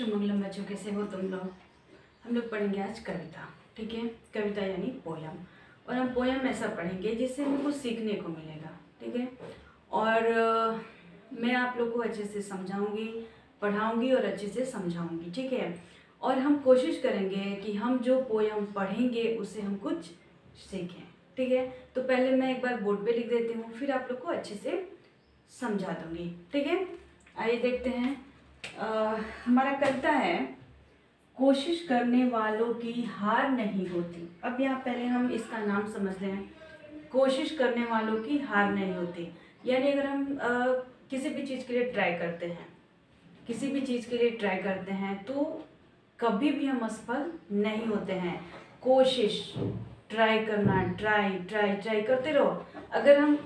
शुभमंगलम बच्चों, कैसे हो तुम लोग। हम लोग पढ़ेंगे आज कविता। ठीक है, कविता यानी पोयम। और हम पोयम ऐसा पढ़ेंगे जिससे हमें कुछ सीखने को मिलेगा। ठीक है, और मैं आप लोग को अच्छे से समझाऊंगी, पढ़ाऊंगी और अच्छे से समझाऊंगी। ठीक है, और हम कोशिश करेंगे कि हम जो पोयम पढ़ेंगे उससे हम कुछ सीखें। ठीक है, तो पहले मैं एक बार बोर्ड पे लिख देती हूँ, फिर आप लोग को अच्छे से समझा दूंगी। ठीक है, आइए देखते हैं। हमारा कविता है, कोशिश करने वालों की हार नहीं होती। अब यहाँ पहले हम इसका नाम समझ लें। कोशिश करने वालों की हार नहीं होती, यानी अगर हम किसी भी चीज़ के लिए ट्राई करते हैं, किसी भी चीज़ के लिए ट्राई करते हैं तो कभी भी हम असफल नहीं होते हैं। कोशिश, ट्राई करना, ट्राई ट्राई ट्राई करते रहो। अगर हम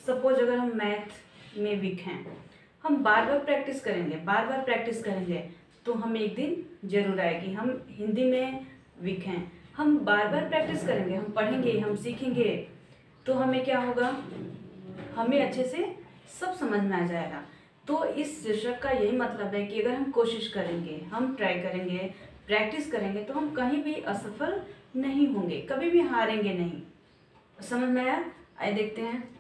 सपोज अगर हम मैथ में वीक हैं, हम बार बार प्रैक्टिस करेंगे, बार बार प्रैक्टिस करेंगे तो हम एक दिन जरूर आएगी। हम हिंदी में वीक हैं, हम बार बार प्रैक्टिस करेंगे, हम पढ़ेंगे, हम सीखेंगे तो हमें क्या होगा, हमें अच्छे से सब समझ में आ जाएगा। तो इस शीर्षक का यही मतलब है कि अगर हम कोशिश करेंगे, हम ट्राई करेंगे, प्रैक्टिस करेंगे तो हम कहीं भी असफल नहीं होंगे, कभी भी हारेंगे नहीं। समझ में आया? आइए देखते हैं।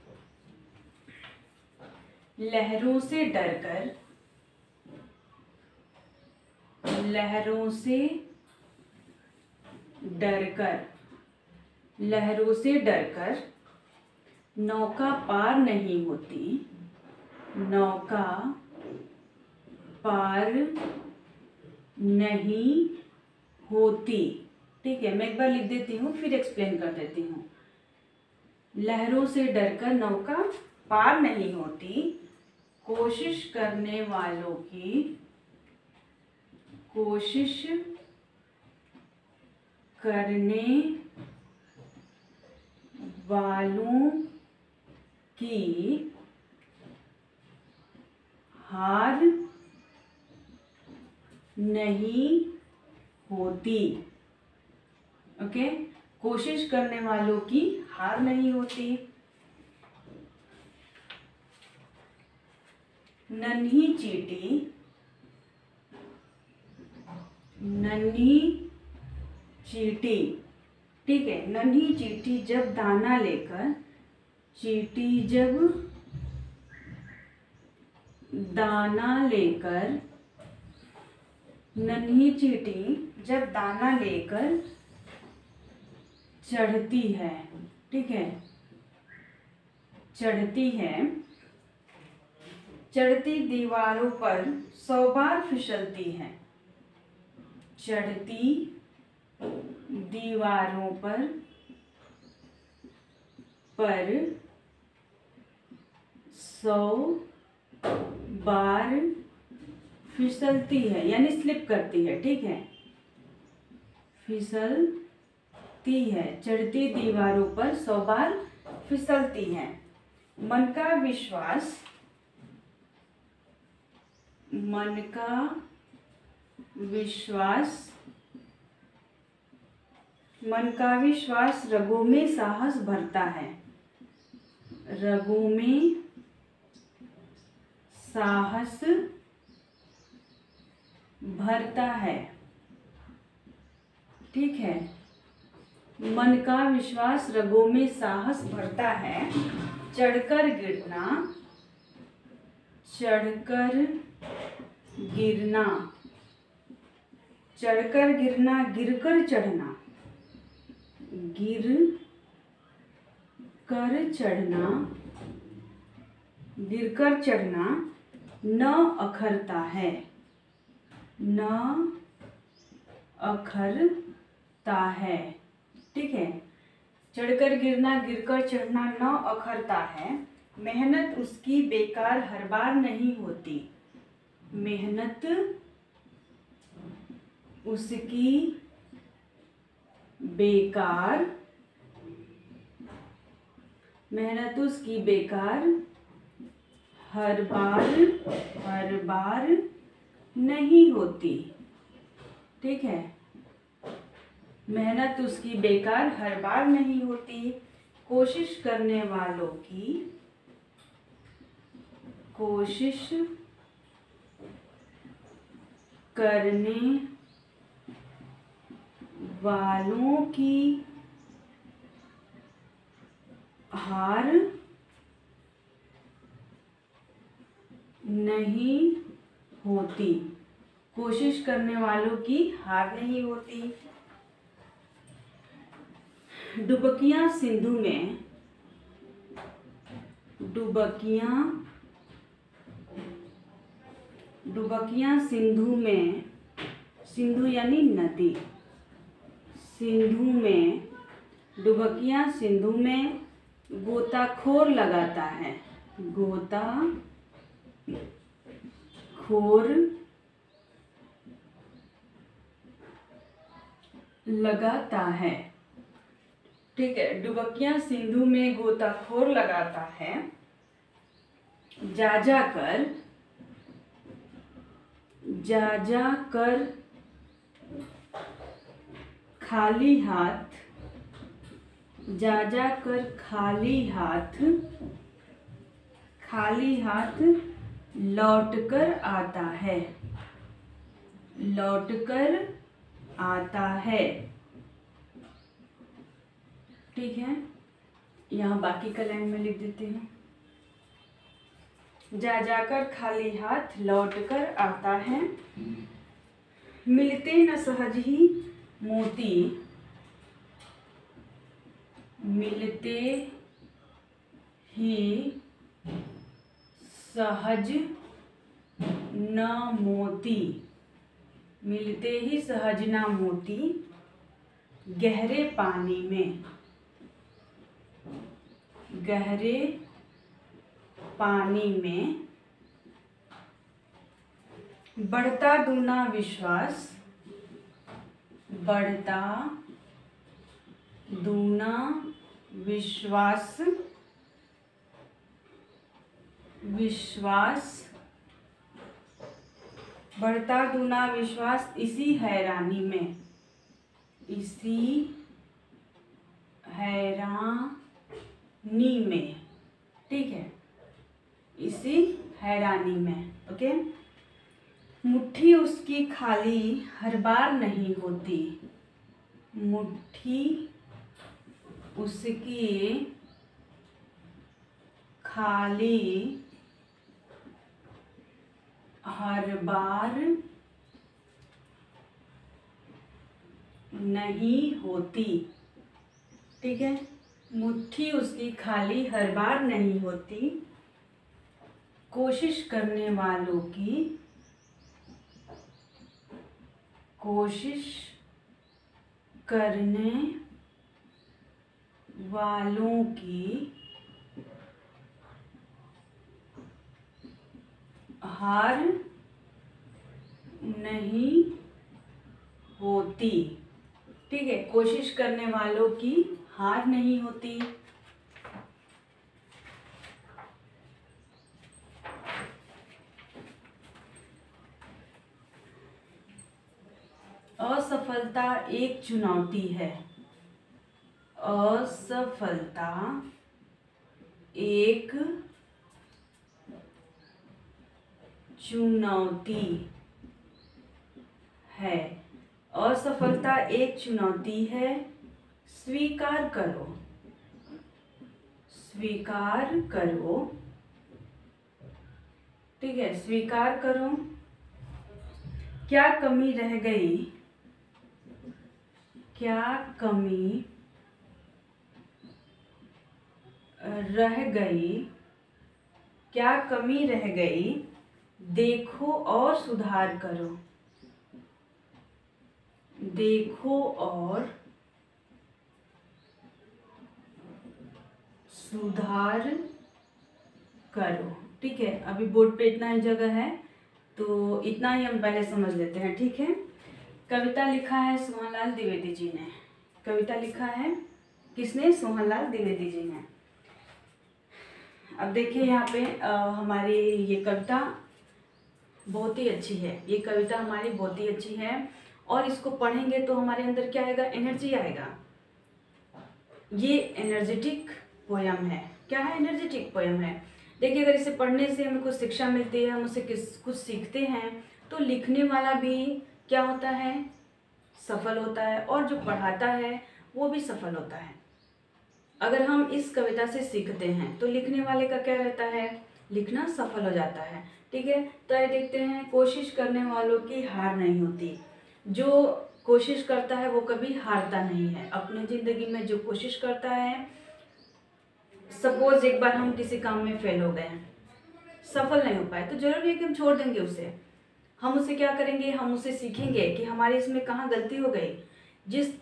लहरों से डरकर, लहरों से डरकर, लहरों से डरकर नौका पार नहीं होती, नौका पार नहीं होती। ठीक है, मैं एक बार लिख देती हूँ फिर एक्सप्लेन कर देती हूँ। लहरों से डरकर नौका पार नहीं होती, कोशिश करने वालों की, कोशिश करने वालों की हार नहीं होती। ओके, कोशिश करने वालों की हार नहीं होती। नन्ही चींटी, नन्ही चींटी, ठीक है, नन्ही चींटी जब दाना लेकर, चींटी जब दाना लेकर, नन्ही चींटी जब दाना लेकर चढ़ती है, ठीक है, चढ़ती है, चढ़ती दीवारों पर 100 बार फिसलती है, चढ़ती दीवारों पर 100 बार फिसलती है, यानी स्लिप करती है। ठीक है, फिसलती है, चढ़ती दीवारों पर 100 बार फिसलती है। मन का विश्वास, मन का विश्वास, मन का विश्वास रगों में साहस भरता है, रगों में साहस भरता है। ठीक है, मन का विश्वास रगों में साहस भरता है। चढ़कर गिरना, चढ़कर गिरना, चढ़कर गिरना, गिरकर चढ़ना, गिर कर चढ़ना, गिरकर चढ़ना न अखरता है, न अखरता है। ठीक है, चढ़कर गिरना, गिरकर चढ़ना न अखरता है। मेहनत उसकी बेकार हर बार नहीं होती, मेहनत उसकी बेकार, मेहनत उसकी बेकार हर बार नहीं होती। ठीक है, मेहनत उसकी बेकार हर बार नहीं होती। कोशिश करने वालों की, कोशिश करने वालों की हार नहीं होती। कोशिश करने वालों की हार नहीं होती। डुबकियां सिंधु में, डुबकियां सिंधु में, सिंधु यानी नदी, सिंधु में, डुबकियां सिंधु में गोताखोर लगाता है, गोताखोर लगाता है। ठीक है, डुबकियां सिंधु में गोताखोर लगाता है। जा जा कर खाली हाथ, जा जा कर खाली हाथ लौट कर आता है। ठीक है, यहाँ बाकी का लाइन में लिख देते हैं। जा जाकर खाली हाथ लौट कर आता है। मिलते न सहज ही मोती, मिलते ही सहज न मोती, मिलते ही सहज न मोती गहरे पानी में, गहरे पानी में बढ़ता दूना विश्वास, बढ़ता दूना विश्वास, बढ़ता दूना विश्वास इसी हैरानी में, इसी हैरानी में। ठीक है, इसी हैरानी में। ओके, मुट्ठी उसकी खाली हर बार नहीं होती, मुट्ठी उसकी खाली हर बार नहीं होती। ठीक है, मुट्ठी उसकी खाली हर बार नहीं होती। कोशिश करने वालों की, कोशिश करने वालों की हार नहीं होती। ठीक है, कोशिश करने वालों की हार नहीं होती। असफलता एक चुनौती है, असफलता एक चुनौती है, असफलता एक चुनौती है। स्वीकार करो, स्वीकार करो। ठीक है, स्वीकार करो। क्या कमी रह गई, क्या कमी रह गई, क्या कमी रह गई देखो और सुधार करो, देखो और सुधार करो। ठीक है, अभी बोर्ड पे इतना ही जगह है तो इतना ही हम पहले समझ लेते हैं। ठीक है, कविता लिखा है सोहनलाल द्विवेदी जी ने, कविता लिखा है किसने? सोहनलाल द्विवेदी जी ने। अब देखिए यहाँ पे हमारी ये कविता बहुत ही अच्छी है, ये कविता हमारी बहुत ही अच्छी है और इसको पढ़ेंगे तो हमारे अंदर क्या आएगा? एनर्जी आएगा। ये एनर्जेटिक पोयम है। क्या है? एनर्जेटिक पोयम है। देखिए, अगर इसे पढ़ने से हमें कुछ शिक्षा मिलती है, हम उससे कुछ सीखते हैं, तो लिखने वाला भी क्या होता है, सफल होता है, और जो पढ़ाता है वो भी सफल होता है। अगर हम इस कविता से सीखते हैं तो लिखने वाले का क्या रहता है, लिखना सफल हो जाता है। ठीक है, तो ये देखते हैं, कोशिश करने वालों की हार नहीं होती। जो कोशिश करता है वो कभी हारता नहीं है। अपने ज़िंदगी में जो कोशिश करता है, सपोज एक बार हम किसी काम में फेल हो गए हैं, सफल नहीं हो पाए, तो जरूरी है कि हम छोड़ देंगे उसे। हम उसे क्या करेंगे, हम उसे सीखेंगे कि हमारी इसमें कहाँ गलती हो गई,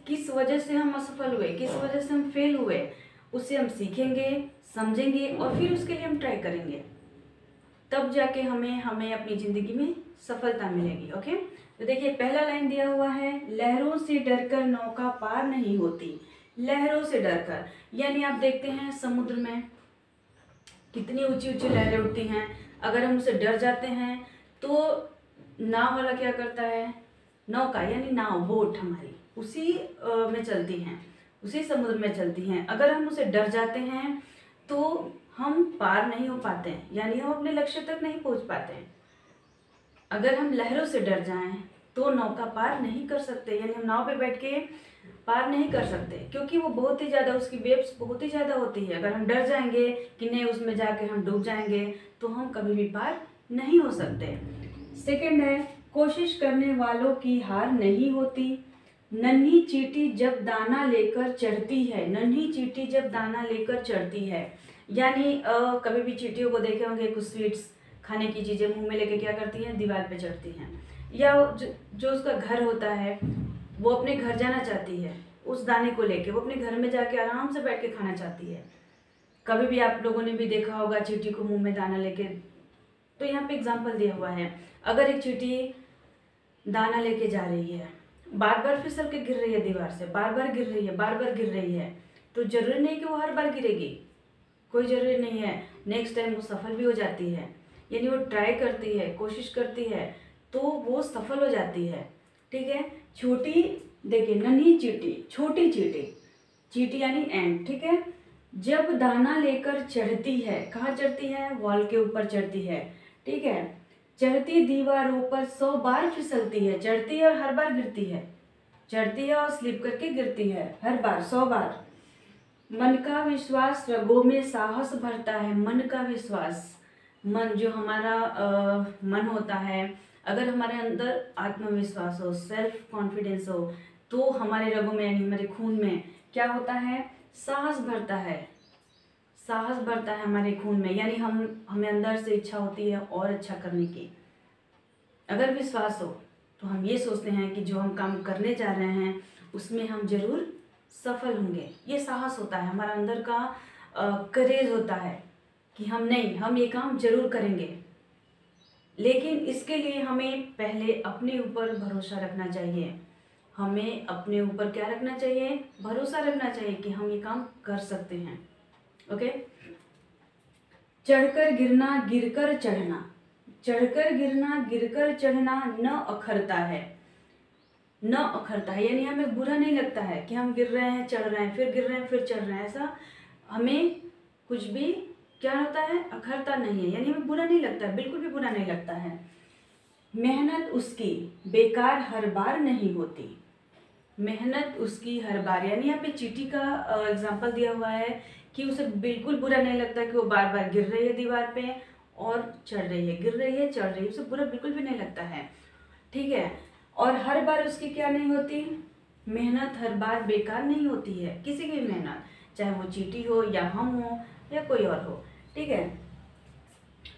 किस वजह से हम असफल हुए, किस वजह से हम फेल हुए, उसे हम सीखेंगे, समझेंगे और फिर उसके लिए हम ट्राई करेंगे। तब जाके हमें अपनी ज़िंदगी में सफलता मिलेगी। ओके, तो देखिए पहला लाइन दिया हुआ है, लहरों से डरकर नौका पार नहीं होती। लहरों से डरकर, यानी आप देखते हैं समुद्र में कितनी ऊंची ऊंची लहरें उठती हैं। अगर हम उससे डर जाते हैं तो नाव वाला क्या करता है, नौका यानी नाव, बोट हमारी उसी में चलती हैं, उसी समुद्र में चलती हैं। अगर हम उसे डर जाते हैं तो हम पार नहीं हो पाते हैं, यानी हम अपने लक्ष्य तक नहीं पहुंच पाते हैं। अगर हम लहरों से डर जाएं तो नौका पार नहीं कर सकते, यानी हम नाव पे बैठ के पार नहीं कर सकते, क्योंकि वो बहुत ही ज़्यादा, उसकी वेव्स बहुत ही ज़्यादा होती है। अगर हम डर जाएंगे कि नहीं उसमें जाके हम डूब जाएंगे तो हम कभी भी पार नहीं हो सकते। सेकंड है, कोशिश करने वालों की हार नहीं होती। नन्ही चींटी जब दाना लेकर चढ़ती है, नन्ही चींटी जब दाना लेकर चढ़ती है, यानी कभी भी चींटियों को देखे होंगे, कुछ स्वीट्स खाने की चीज़ें मुंह में लेके क्या करती हैं, दीवार पे चढ़ती हैं। या जो उसका घर होता है, वो अपने घर जाना चाहती है, उस दाने को लेके वो अपने घर में जाके आराम से बैठ के खाना चाहती है। कभी भी आप लोगों ने भी देखा होगा चींटी को मुंह में दाना लेके। तो यहाँ पे एग्जाम्पल दिया हुआ है, अगर एक चींटी दाना लेके जा रही है, बार बार फिसल के गिर रही है दीवार से, बार बार गिर रही है, बार बार गिर रही है, तो जरूरी नहीं कि वो हर बार गिरेगी, कोई जरूरी नहीं है। नेक्स्ट टाइम वो सफल भी हो जाती है, यानी वो ट्राई करती है, कोशिश करती है तो वो सफल हो जाती है। ठीक है, छोटी, देखिए नन्ही चींटी, छोटी चींटी, चींटी यानी एंट। ठीक है, जब दाना लेकर चढ़ती है, कहाँ चढ़ती है, वॉल के ऊपर चढ़ती है। ठीक है, चढ़ती दीवारों पर 100 बार फिसलती है, चढ़ती है और हर बार गिरती है, चढ़ती है और स्लिप करके गिरती है, हर बार 100 बार। मन का विश्वास रगों में साहस भरता है। मन का विश्वास, मन जो हमारा मन होता है, अगर हमारे अंदर आत्मविश्वास हो, सेल्फ कॉन्फिडेंस हो, तो हमारे रगों में यानी हमारे खून में क्या होता है, साहस भरता है, साहस बढ़ता है हमारे खून में, यानी हमें अंदर से इच्छा होती है और अच्छा करने की। अगर विश्वास हो तो हम ये सोचते हैं कि जो हम काम करने जा रहे हैं उसमें हम जरूर सफल होंगे। ये साहस होता है, हमारा अंदर का करेज होता है कि हम ये काम जरूर करेंगे। लेकिन इसके लिए हमें पहले अपने ऊपर भरोसा रखना चाहिए। हमें अपने ऊपर क्या रखना चाहिए, भरोसा रखना चाहिए कि हम ये काम कर सकते हैं। ओके, चढ़कर गिरना गिरकर चढ़ना, चढ़कर गिरना गिरकर चढ़ना न अखरता है, न अखरता है, यानी हमें बुरा नहीं लगता है कि हम गिर रहे हैं, चढ़ रहे हैं, फिर गिर रहे हैं, फिर चढ़ रहे हैं, ऐसा हमें कुछ भी क्या होता है, अखरता नहीं है, यानी हमें बुरा नहीं लगता है, बिल्कुल भी बुरा नहीं लगता है। मेहनत उसकी बेकार हर बार नहीं होती, मेहनत उसकी हर बार, यानी यहाँ पे चींटी का एग्जाम्पल दिया हुआ है कि उसे बिल्कुल बुरा नहीं लगता कि वो बार बार गिर रही है दीवार पे और चढ़ रही है, गिर रही है, चढ़ रही है, उसे बुरा बिल्कुल भी नहीं लगता है। ठीक है, और हर बार उसकी क्या नहीं होती, मेहनत हर बार बेकार नहीं होती है, किसी की भी मेहनत, चाहे वो चींटी हो या हम हो या कोई और हो। ठीक है,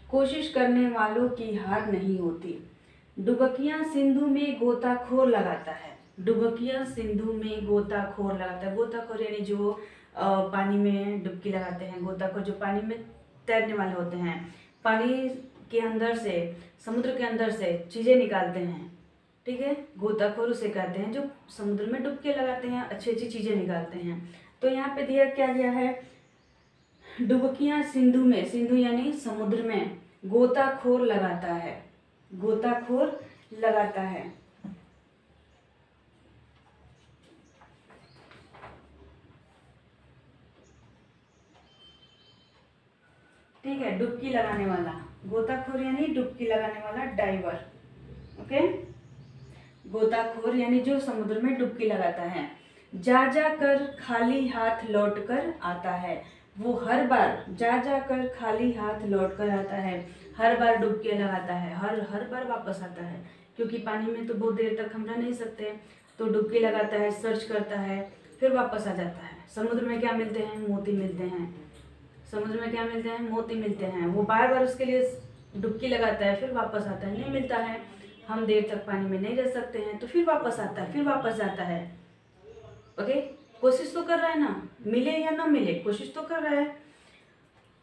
कोशिश करने वालों की हार नहीं होती। डुबकियां सिंधु में गोताखोर लगाता है, डुबकियां सिंधु में गोताखोर लगाता है। गोताखोर यानी जो पानी में डुबकी लगाते हैं, गोताखोर जो पानी में तैरने वाले होते हैं, पानी के अंदर से, समुद्र के अंदर से चीज़ें निकालते हैं। ठीक है, गोताखोर उसे कहते हैं जो समुद्र में डुबकी लगाते हैं, अच्छी अच्छी चीज़ें निकालते हैं। तो यहाँ पे दिया क्या गया है, डुबकियां सिंधु में, सिंधु यानी समुद्र में, गोताखोर लगाता है, गोताखोर लगाता है। ठीक है, डुबकी लगाने वाला, गोताखोर यानी डुबकी लगाने वाला, डाइवर। ओके। गोताखोर यानी जो समुद्र में डुबकी लगाता है। जा जा कर खाली हाथ लौट कर आता है, वो हर बार जा जा कर खाली हाथ लौट कर आता है, हर बार डुबकी लगाता है, हर बार वापस आता है, क्योंकि पानी में तो बहुत देर तक हम रह नहीं सकते, तो डुबकी लगाता है, सर्च करता है, फिर वापस आ जाता है। समुद्र में क्या मिलते हैं? मोती मिलते हैं। समुद्र में क्या मिलते हैं? मोती मिलते हैं। वो बार बार उसके लिए डुबकी लगाता है, फिर वापस आता है, नहीं मिलता है, हम देर तक पानी में नहीं रह सकते हैं, तो फिर वापस आता है, फिर वापस जाता है। ओके, कोशिश तो कर रहा है ना, मिले या ना मिले, कोशिश तो कर रहा है।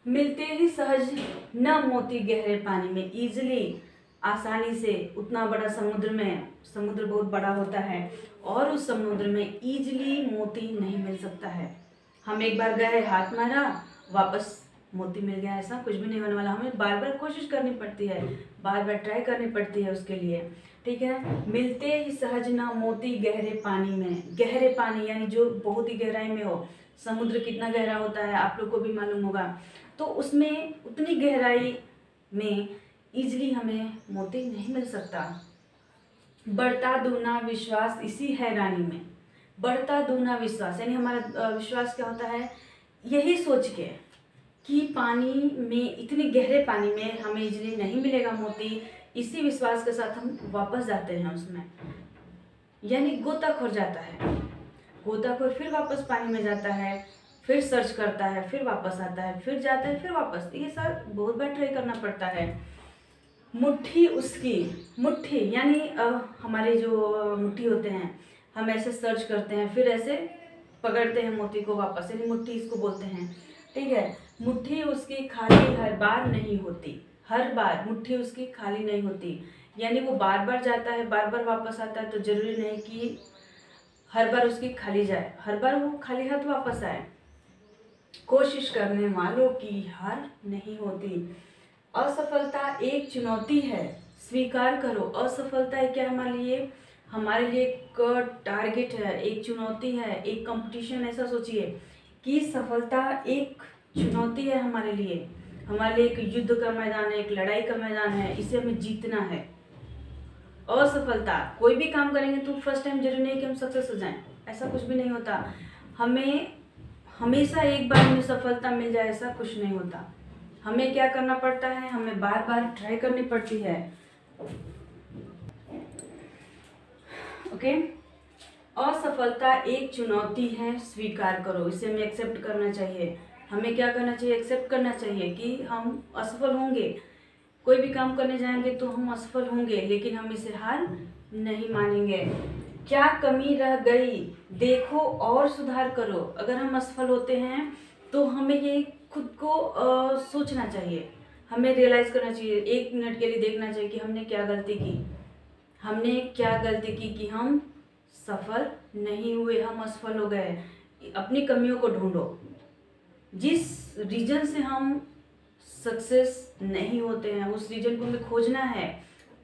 मिलते ही सहज न मोती गहरे पानी में, इजिली आसानी से, उतना बड़ा समुद्र में, समुद्र बहुत बड़ा होता है और उस समुद्र में इजिली मोती नहीं मिल सकता है। हम एक बार गए, हाथ मारा, वापस मोती मिल गया, ऐसा कुछ भी नहीं होने वाला। हमें बार बार कोशिश करनी पड़ती है, बार बार ट्राई करनी पड़ती है उसके लिए, ठीक है। मिलते ही सहज ना मोती गहरे पानी में, गहरे पानी यानी जो बहुत ही गहराई में हो। समुद्र कितना गहरा होता है आप लोग को भी मालूम होगा, तो उसमें उतनी गहराई में इजली हमें मोती नहीं मिल सकता। बढ़ता दूना विश्वास इसी हैरानी में, बढ़ता दूना विश्वास यानी हमारा विश्वास क्या होता है, यही सोच के कि पानी में, इतने गहरे पानी में हमें इजली नहीं मिलेगा मोती, इसी विश्वास के साथ हम वापस जाते हैं उसमें, यानी गोताखोर जाता है। गोताखोर फिर वापस पानी में जाता है, फिर सर्च करता है, फिर वापस आता है, फिर जाता है, फिर वापस, ये सब बहुत बार ट्राई करना पड़ता है। मुट्ठी उसकी, मुट्ठी यानी हमारे जो मुट्ठी होते हैं, हम ऐसे सर्च करते हैं, फिर ऐसे पकड़ते हैं मोती को वापस, यानी मुट्ठी इसको बोलते हैं, ठीक है। मुट्ठी उसकी खाली हर बार नहीं होती, हर बार मुट्ठी उसकी खाली नहीं होती, यानी वो बार बार जाता है, बार बार वापस आता है, तो जरूरी नहीं कि हर बार उसकी खाली जाए, हर बार वो खाली हाथ वापस आए। कोशिश करने वालों की हार नहीं होती। असफलता एक चुनौती है, स्वीकार करो। असफलता है क्या हमारे लिए एक टारगेट है, एक चुनौती है, एक कंपटीशन। ऐसा सोचिए कि सफलता एक चुनौती है हमारे लिए एक युद्ध का मैदान है, एक लड़ाई का मैदान है, इसे हमें जीतना है। असफलता, कोई भी काम करेंगे तो फर्स्ट टाइम जरूरी नहीं कि हम सक्सेस हो जाएं, ऐसा कुछ भी नहीं होता। हमें हमेशा एक बार में सफलता मिल जाए ऐसा कुछ नहीं होता। हमें क्या करना पड़ता है, हमें बार बार ट्राई करनी पड़ती है। ओके, असफलता एक चुनौती है, स्वीकार करो, इसे हमें एक्सेप्ट करना चाहिए। हमें क्या करना चाहिए, एक्सेप्ट करना चाहिए कि हम असफल होंगे, कोई भी काम करने जाएंगे तो हम असफल होंगे, लेकिन हम इसे हार नहीं मानेंगे। क्या कमी रह गई देखो और सुधार करो। अगर हम असफल होते हैं तो हमें ये खुद को सोचना चाहिए, हमें रियलाइज़ करना चाहिए, 1 मिनट के लिए देखना चाहिए कि हमने क्या गलती की, हमने क्या गलती की कि हम सफल नहीं हुए, हम असफल हो गए। अपनी कमियों को ढूंढो, जिस रीजन से हम सक्सेस नहीं होते हैं उस रीजन को हमें खोजना है,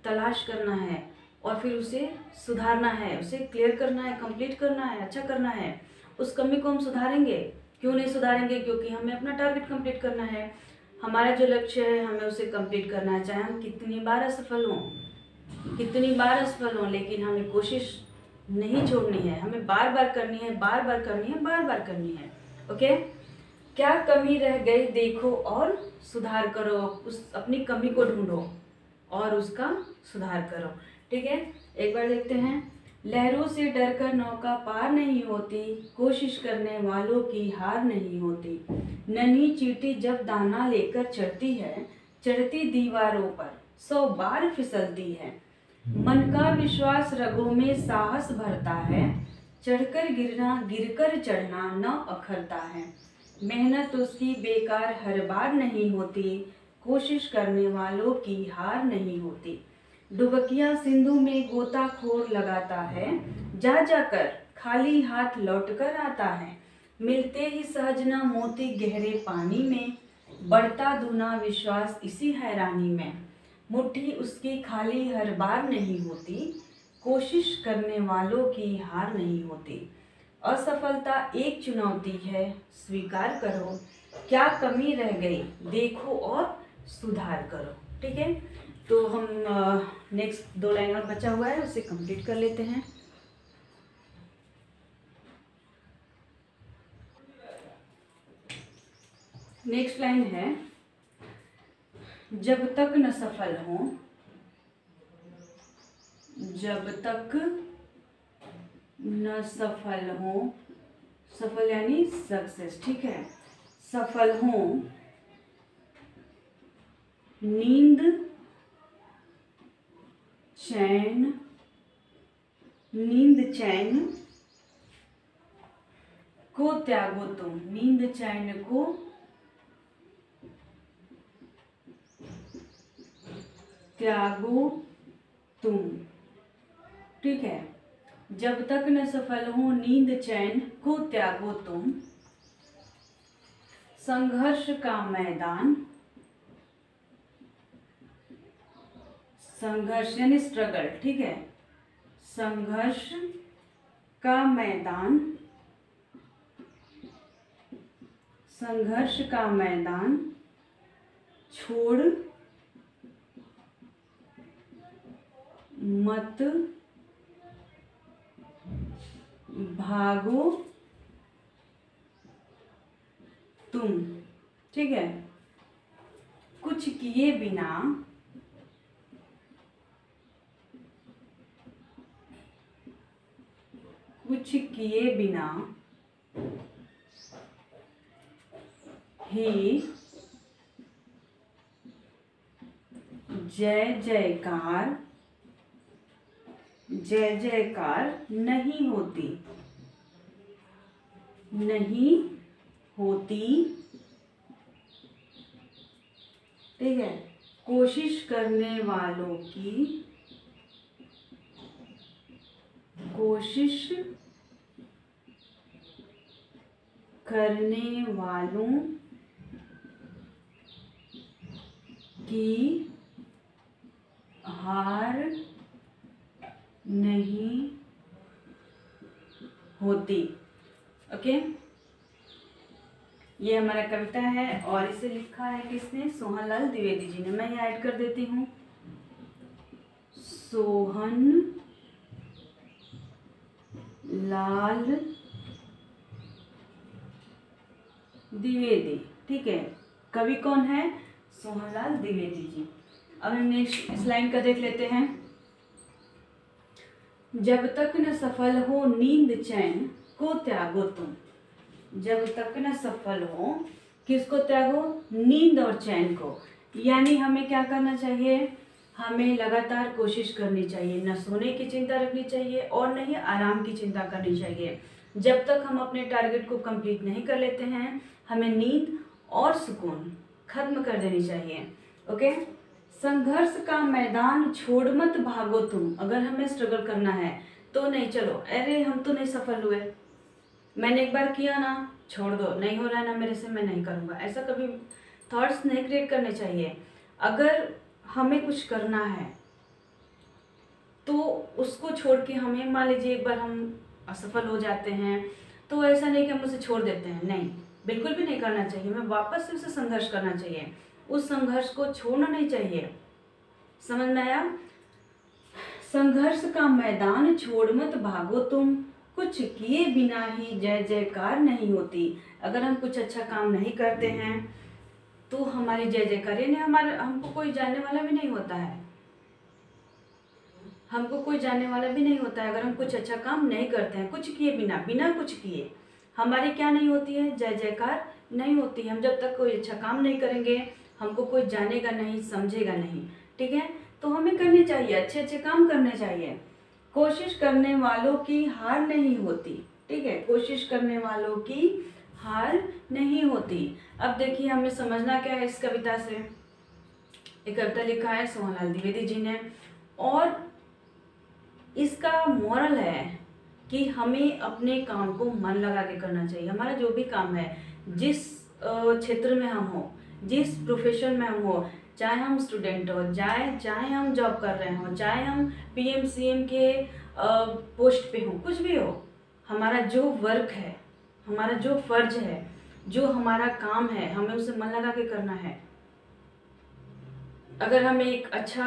तलाश करना है और फिर उसे सुधारना है, उसे क्लियर करना है, कंप्लीट करना है, अच्छा करना है। उस कमी को हम सुधारेंगे, क्यों नहीं सुधारेंगे, क्योंकि हमें अपना टारगेट कंप्लीट करना है। हमारा जो लक्ष्य है हमें उसे कंप्लीट करना है, चाहे हम कितनी बार असफल हों, लेकिन हमें कोशिश नहीं छोड़नी है, हमें बार बार करनी है, बार बार करनी है। ओके, क्या कमी रह गई देखो और सुधार करो, उस अपनी कमी को ढूंढो और उसका सुधार करो, ठीक है। एक बार देखते हैं। लहरों से डरकर नौका पार नहीं होती, कोशिश करने वालों की हार नहीं होती। नन्ही चींटी जब दाना लेकर चढ़ती है, चढ़ती दीवारों पर 100 बार फिसलती है। मन का विश्वास रगों में साहस भरता है, चढ़कर गिरना गिरकर चढ़ना न अखरता है। मेहनत उसकी बेकार हर बार नहीं होती, कोशिश करने वालों की हार नहीं होती। डुबकिया सिंधु में गोताखोर लगाता है, जा जाकर खाली हाथ लौटकर आता है। मिलते ही सहज न मोती गहरे पानी में, बढ़ता दूना विश्वास इसी हैरानी में। मुट्ठी उसकी खाली हर बार नहीं होती, कोशिश करने वालों की हार नहीं होती। असफलता एक चुनौती है, स्वीकार करो। क्या कमी रह गई देखो और सुधार करो, ठीक है। तो हम नेक्स्ट 2 लाइन और बचा हुआ है, उसे कंप्लीट कर लेते हैं। नेक्स्ट लाइन है, जब तक न सफल हो, जब तक न सफल हो, सफल यानी सक्सेस, ठीक है, सफल हो नींद चैन, नींद चैन को त्यागो तुम, नींद चैन को त्यागो तुम, ठीक है। जब तक न सफल हो नींद चैन को त्यागो तुम, संघर्ष का मैदान, संघर्ष यानी स्ट्रगल, ठीक है, संघर्ष का मैदान, संघर्ष का मैदान छोड़ मत भागो तुम, ठीक है। कुछ किए बिना, कुछ किए बिना ही जय जयकार, जय जयकार नहीं होती, नहीं होती, ठीक है। कोशिश करने वालों की, कोशिश करने वालों की हार नहीं होती, ओके। ये हमारा कविता है और इसे लिखा है किसने? सोहनलाल द्विवेदी जी ने। मैं यहाँ ऐड कर देती हूँ, सोहन लाल द्विवेदी, ठीक है। कवि कौन है? सोहनलाल द्विवेदी जी। अब हम नेक्स्ट इस लाइन का देख लेते हैं। जब तक न सफल हो नींद चैन को त्यागो तुम, जब तक न सफल हो, किसको त्यागो? नींद और चैन को। यानी हमें क्या करना चाहिए? हमें लगातार कोशिश करनी चाहिए, न सोने की चिंता रखनी चाहिए और न ही आराम की चिंता करनी चाहिए। जब तक हम अपने टारगेट को कंप्लीट नहीं कर लेते हैं, हमें नींद और सुकून खत्म कर देनी चाहिए, ओके। संघर्ष का मैदान छोड़ मत भागो तुम। अगर हमें स्ट्रगल करना है तो नहीं, चलो अरे हम तो नहीं सफल हुए, मैंने एक बार किया ना, छोड़ दो, नहीं हो रहा है ना मेरे से, मैं नहीं करूँगा, ऐसा कभी थॉट्स नहीं क्रिएट करने चाहिए। अगर हमें कुछ करना है तो उसको छोड़ के हमें, मान लीजिए एक बार हम असफल हो जाते हैं तो ऐसा नहीं कि हम उसे छोड़ देते हैं, नहीं, बिल्कुल भी नहीं करना चाहिए। हमें वापस से उसे संघर्ष करना चाहिए, उस संघर्ष को छोड़ना नहीं चाहिए। समझ में आया? संघर्ष का मैदान छोड़ मत भागो तुम, कुछ किए बिना ही जय जयकार नहीं होती। अगर हम कुछ अच्छा काम नहीं करते हैं तो हमारी जय जयकार, यानी हमको कोई जानने वाला भी नहीं होता है, हमको कोई जानने वाला भी नहीं होता है। अगर हम कुछ अच्छा काम नहीं करते हैं, कुछ किए बिना, बिना कुछ किए, हमारी क्या नहीं होती है? जय जयकार नहीं होती। हम जब तक कोई अच्छा काम नहीं करेंगे, हमको कोई जानेगा नहीं, समझेगा नहीं, ठीक है। तो हमें करनी चाहिए, अच्छे अच्छे काम करने चाहिए। कोशिश करने वालों की हार नहीं होती, ठीक है, कोशिश करने वालों की हार नहीं होती। अब देखिए हमें समझना क्या है इस कविता से। एक कविता लिखा है सोहनलाल द्विवेदी जी ने और इसका मोरल है कि हमें अपने काम को मन लगा के करना चाहिए। हमारा जो भी काम है, जिस क्षेत्र में हम हो, जिस प्रोफेशन में हम हो, चाहे हम स्टूडेंट हो, चाहे हम जॉब कर रहे हो, चाहे हम पीएम सीएम के पोस्ट पे हो, कुछ भी हो, हमारा जो वर्क है, हमारा जो फर्ज है, जो हमारा काम है, हमें उसे मन लगा के करना है। अगर हमें एक अच्छा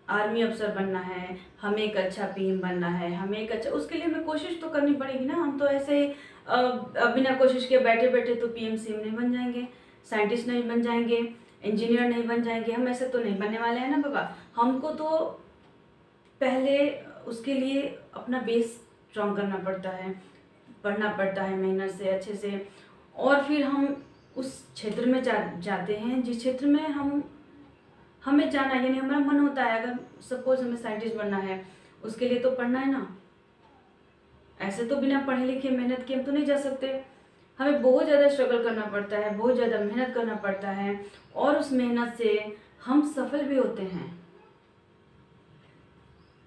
आर्मी अफसर बनना है, हमें एक अच्छा पीएम बनना है, हमें एक अच्छा, उसके लिए हमें कोशिश तो करनी पड़ेगी ना। हम तो ऐसे बिना कोशिश के बैठे बैठे तो पीएम सीएम नहीं बन जाएंगे, साइंटिस्ट नहीं बन जाएंगे, इंजीनियर नहीं बन जाएंगे, हम ऐसे तो नहीं बनने वाले हैं ना बाबा। हमको तो पहले उसके लिए अपना बेस स्ट्रॉन्ग करना पड़ता है, पढ़ना पड़ता है मेहनत से अच्छे से, और फिर हम उस क्षेत्र में जाते हैं जिस क्षेत्र में हमें जाना, यानी हमारा मन होता है। अगर सपोज हमें साइंटिस्ट बनना है, उसके लिए तो पढ़ना है ना। ऐसे तो बिना पढ़े लिखे मेहनत के हम तो नहीं जा सकते। हमें बहुत ज़्यादा स्ट्रगल करना पड़ता है, बहुत ज़्यादा मेहनत करना पड़ता है, और उस मेहनत से हम सफल भी होते हैं।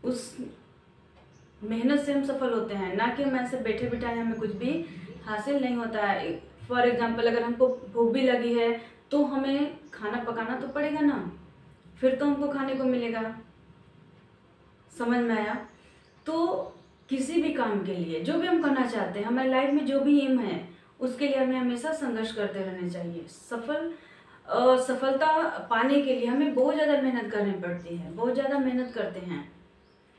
उस मेहनत से हम सफल होते हैं, ना कि हम ऐसे बैठे बिठाए हमें कुछ भी हासिल नहीं होता है। फॉर एग्जाम्पल, अगर हमको भूख भी लगी है तो हमें खाना पकाना तो पड़ेगा ना, फिर तो हमको खाने को मिलेगा। समझ में आया? तो किसी भी काम के लिए जो भी हम करना चाहते हैं, हमारे लाइफ में जो भी एम है, उसके लिए हमें हमेशा संघर्ष करते रहना चाहिए। सफलता पाने के लिए हमें बहुत ज़्यादा मेहनत करनी पड़ती है, बहुत ज़्यादा मेहनत करते हैं।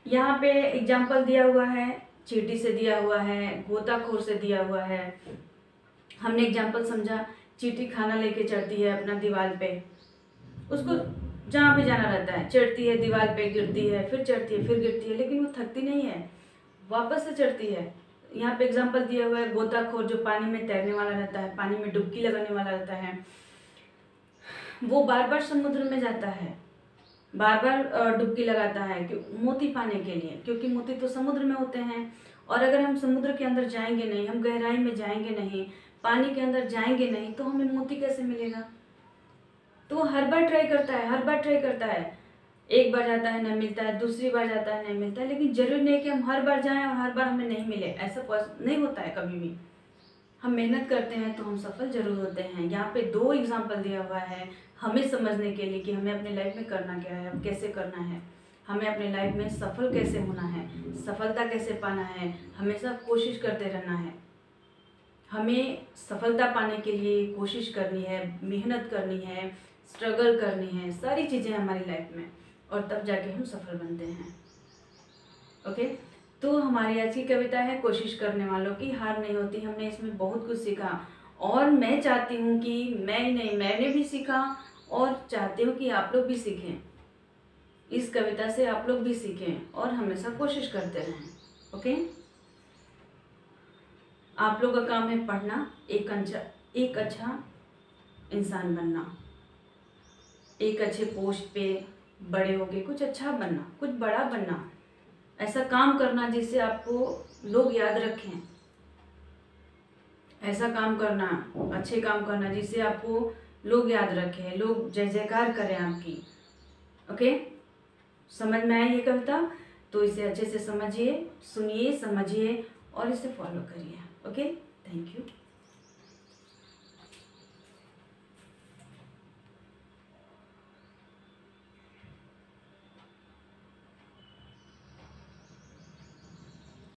यहाँ पे एग्जाम्पल दिया हुआ है, चींटी से दिया हुआ है, गोताखोर से दिया हुआ है। हमने एग्जाम्पल समझा, चींटी खाना लेके चढ़ती है अपना दीवार पे, उसको जहाँ भी जाना रहता है, चढ़ती है दीवार पे, गिरती है, फिर चढ़ती है, फिर गिरती है, लेकिन वो थकती नहीं है, वापस से चढ़ती है। यहाँ पे एग्जाम्पल दिया हुआ है गोताखोर, जो पानी में तैरने वाला रहता है, पानी में डुबकी लगाने वाला रहता है, वो बार बार समुद्र में जाता है, बार बार डुबकी लगाता है मोती पाने के लिए, क्योंकि मोती तो समुद्र में होते हैं। और अगर हम समुद्र के अंदर जाएंगे नहीं, हम गहराई में जाएंगे नहीं, पानी के अंदर जाएंगे नहीं, तो हमें मोती कैसे मिलेगा? तो वो हर बार ट्राई करता है, हर बार ट्राई करता है। एक बार जाता है नहीं मिलता है, दूसरी बार जाता है नहीं मिलता है, लेकिन जरूरी नहीं कि हम हर बार जाएं और हर बार हमें नहीं मिले, ऐसा नहीं होता है कभी भी। हम मेहनत करते हैं तो हम सफल जरूर होते हैं। यहाँ पे 2 एग्जाम्पल दिया हुआ है हमें समझने के लिए कि हमें अपने लाइफ में करना क्या है, कैसे करना है, हमें अपने लाइफ में सफल कैसे होना है, सफलता कैसे पाना है। हमेशा कोशिश करते रहना है, हमें सफलता पाने के लिए कोशिश करनी है, मेहनत करनी है, स्ट्रगल करनी है, सारी चीज़ें हमारी लाइफ में, और तब जाके हम सफल बनते हैं। ओके, तो हमारी आज की कविता है कोशिश करने वालों की हार नहीं होती। हमने इसमें बहुत कुछ सीखा, और मैं चाहती हूँ कि मैंने भी सीखा, और चाहती हूँ कि आप लोग भी सीखें, इस कविता से आप लोग भी सीखें और हमेशा कोशिश करते रहें। ओके, आप लोग का काम है पढ़ना, एक अच्छा इंसान बनना, एक अच्छे पोस्ट पे बड़े होके कुछ अच्छा बनना, कुछ बड़ा बनना, ऐसा काम करना जिससे आपको लोग याद रखें, ऐसा काम करना, अच्छे काम करना जिससे आपको लोग याद रखें, लोग जय जयकार करें आपकी। ओके, समझ में आई ये कविता? तो इसे अच्छे से समझिए, सुनिए, समझिए और इसे फॉलो करिए। Okay, thank you.